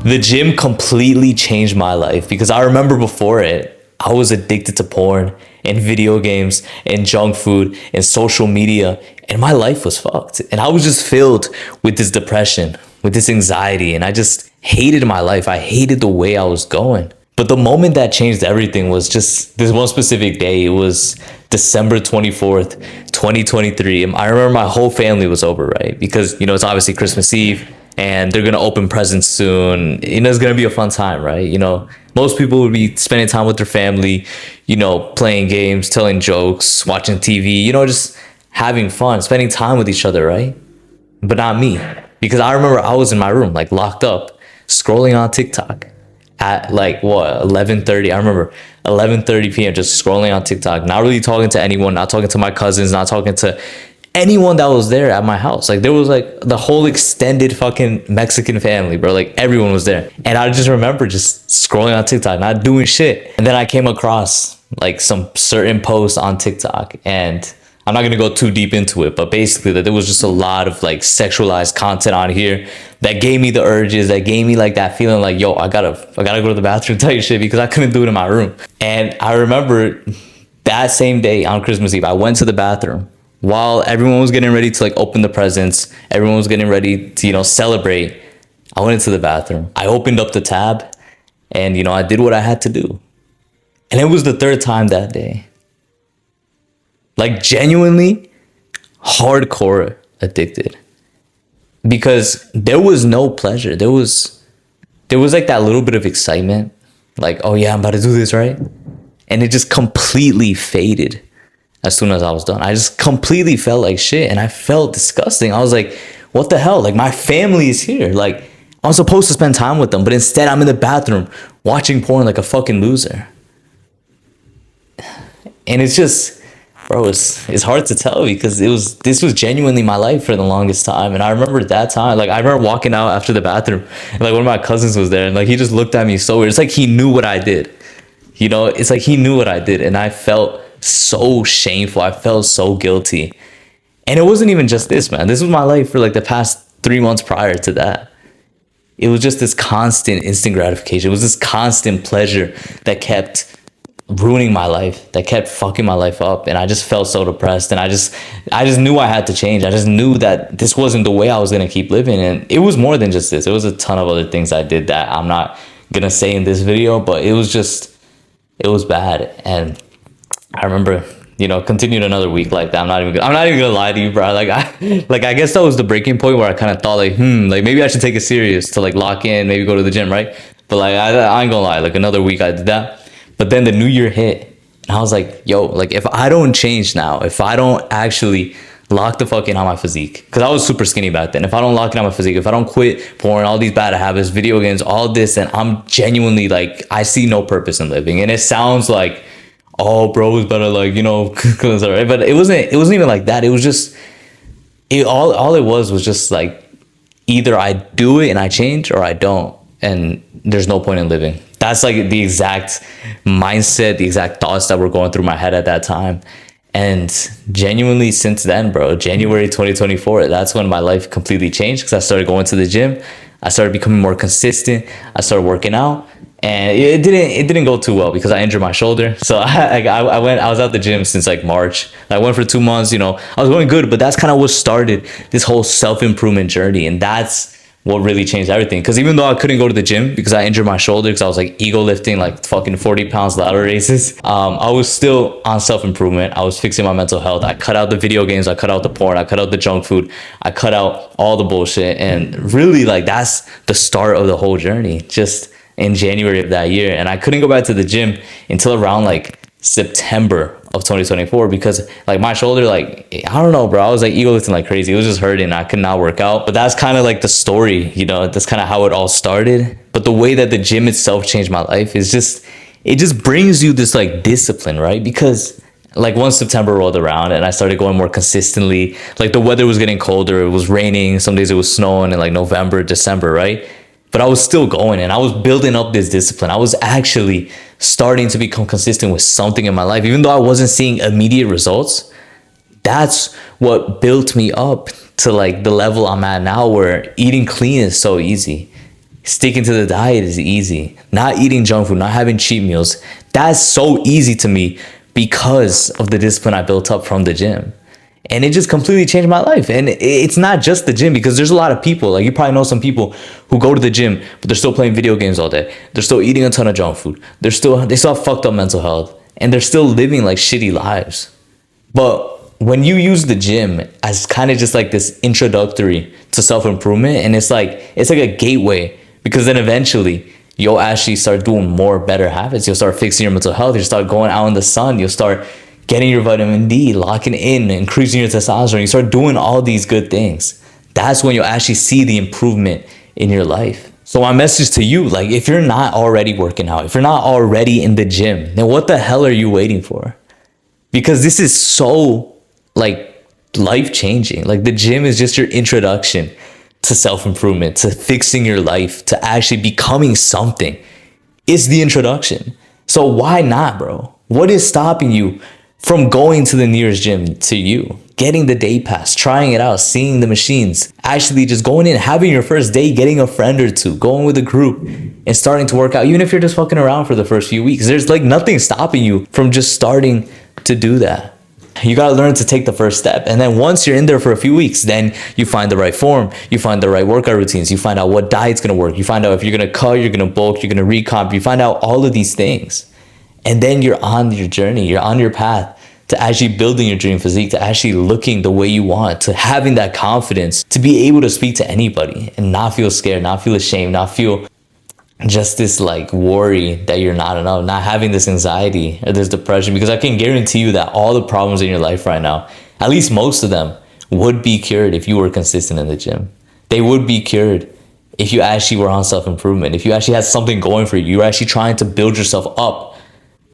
The gym completely changed my life because I remember before it, I was addicted to porn and video games and junk food and social media, and my life was fucked. And I was just filled with this depression, with this anxiety, and I just hated my life. I hated the way I was going. But the moment that changed everything was just this one specific day. It was December 24th, 2023. And I remember my whole family was over, right? Because, it's obviously Christmas Eve and they're going to open presents soon. It's going to be a fun time, right? Most people would be spending time with their family, playing games, telling jokes, watching TV, just having fun, spending time with each other, right? But not me. Because I remember I was in my room, like locked up, scrolling on TikTok at 11:30. I remember 11:30 p.m. just scrolling on TikTok, not really talking to anyone, not talking to my cousins, not talking to anyone that was there at my house. Like there was like the whole extended fucking Mexican family, bro. Like everyone was there. And I just remember just scrolling on TikTok, not doing shit. And then I came across like some certain posts on TikTok, and I'm not going to go too deep into it, but basically that there was just a lot of like sexualized content on here that gave me the urges, that gave me like that feeling like, yo, I gotta go to the bathroom type shit, because I couldn't do it in my room. And I remember that same day on Christmas Eve, I went to the bathroom while everyone was getting ready to like open the presents. Everyone was getting ready to, celebrate. I went into the bathroom. I opened up the tab and, I did what I had to do. And it was the third time that day. Like genuinely hardcore addicted, because there was no pleasure. There was like that little bit of excitement, like, oh yeah, I'm about to do this, right? And it just completely faded as soon as I was done. I just completely felt like shit, and I felt disgusting. I was like, what the hell? Like my family is here. Like I'm supposed to spend time with them, but instead I'm in the bathroom watching porn like a fucking loser. And it's just, bro, it's hard to tell, because this was genuinely my life for the longest time. And I remember that time, like I remember walking out after the bathroom, and like one of my cousins was there, and like he just looked at me so weird. It's like he knew what I did. It's like he knew what I did, and I felt so shameful. I felt so guilty. And it wasn't even just this, man. This was my life for like the past 3 months prior to that. It was just this constant instant gratification. It was this constant pleasure that kept ruining my life, that kept fucking my life up. And I just felt so depressed, and I just knew I had to change. I just knew that this wasn't the way I was going to keep living. And it was more than just this. It was a ton of other things I did that I'm not going to say in this video, but it was bad. And I remember, continued another week like that. I'm not even gonna lie to you, bro. I guess that was the breaking point where I kind of thought like maybe I should take it serious to like lock in, maybe go to the gym, right? But like I ain't gonna lie, like another week I did that. But then the new year hit, and I was like, yo, like if I don't change now, if I don't actually lock the fuck in on my physique, because I was super skinny back then. If I don't lock in on my physique, if I don't quit porn, all these bad habits, video games, all this, then I'm genuinely like, I see no purpose in living. And it sounds like, oh, bro, it's better like, cause, all right. But it wasn't even like that. It was just, all it was just like, either I do it and I change, or I don't. And there's no point in living. That's like the exact mindset, the exact thoughts that were going through my head at that time. And genuinely since then, bro, January 2024, that's when my life completely changed, because I started going to the gym. I started becoming more consistent. I started working out, and it didn't go too well because I injured my shoulder. So I was out the gym since like March. I went for 2 months, I was going good, but that's kind of what started this whole self-improvement journey. And that's what really changed everything. Because even though I couldn't go to the gym because I injured my shoulder, because I was like ego lifting like fucking 40 pounds ladder races, I was still on self-improvement. I was fixing my mental health. I cut out the video games, I cut out the porn, I cut out the junk food, I cut out all the bullshit. And really, like, that's the start of the whole journey, just in January of that year. And I couldn't go back to the gym until around like September of 2024, because like my shoulder, like, I don't know, bro, I was like ego lifting like crazy. It was just hurting. I could not work out. But that's kind of like the story, that's kind of how it all started. But the way that the gym itself changed my life is just, it just brings you this like discipline, right? Because like once September rolled around and I started going more consistently, like the weather was getting colder, it was raining, some days it was snowing in like November, December, right? But I was still going, and I was building up this discipline. I was actually starting to become consistent with something in my life. Even though I wasn't seeing immediate results, that's what built me up to like the level I'm at now, where eating clean is so easy. Sticking to the diet is easy. Not eating junk food, not having cheat meals, that's so easy to me because of the discipline I built up from the gym. And it just completely changed my life. And it's not just the gym, because there's a lot of people, like you probably know some people who go to the gym, but they're still playing video games all day. They're still eating a ton of junk food. They still have fucked up mental health, and they're still living like shitty lives. But when you use the gym as kind of just like this introductory to self-improvement, and it's like a gateway, because then eventually you'll actually start doing more better habits. You'll start fixing your mental health. You'll start going out in the sun. You'll start getting your vitamin D, locking in, increasing your testosterone. You start doing all these good things. That's when you'll actually see the improvement in your life. So my message to you, like, if you're not already working out, if you're not already in the gym, then what the hell are you waiting for? Because this is so like life-changing. Like, the gym is just your introduction to self-improvement, to fixing your life, to actually becoming something. It's the introduction. So why not, bro? What is stopping you from going to the nearest gym to you, getting the day pass, trying it out, seeing the machines, actually just going in, having your first day, getting a friend or two, going with a group and starting to work out, even if you're just fucking around for the first few weeks? There's like nothing stopping you from just starting to do that. You got to learn to take the first step. And then once you're in there for a few weeks, then you find the right form, you find the right workout routines, you find out what diet's going to work, you find out if you're going to cut, you're going to bulk, you're going to recomp, you find out all of these things. And then you're on your journey, you're on your path to actually building your dream physique, to actually looking the way you want, to having that confidence to be able to speak to anybody and not feel scared, not feel ashamed, not feel just this like worry that you're not enough, not having this anxiety or this depression. Because I can guarantee you that all the problems in your life right now, at least most of them, would be cured if you were consistent in the gym. They would be cured if you actually were on self-improvement, if you actually had something going for you, you were actually trying to build yourself up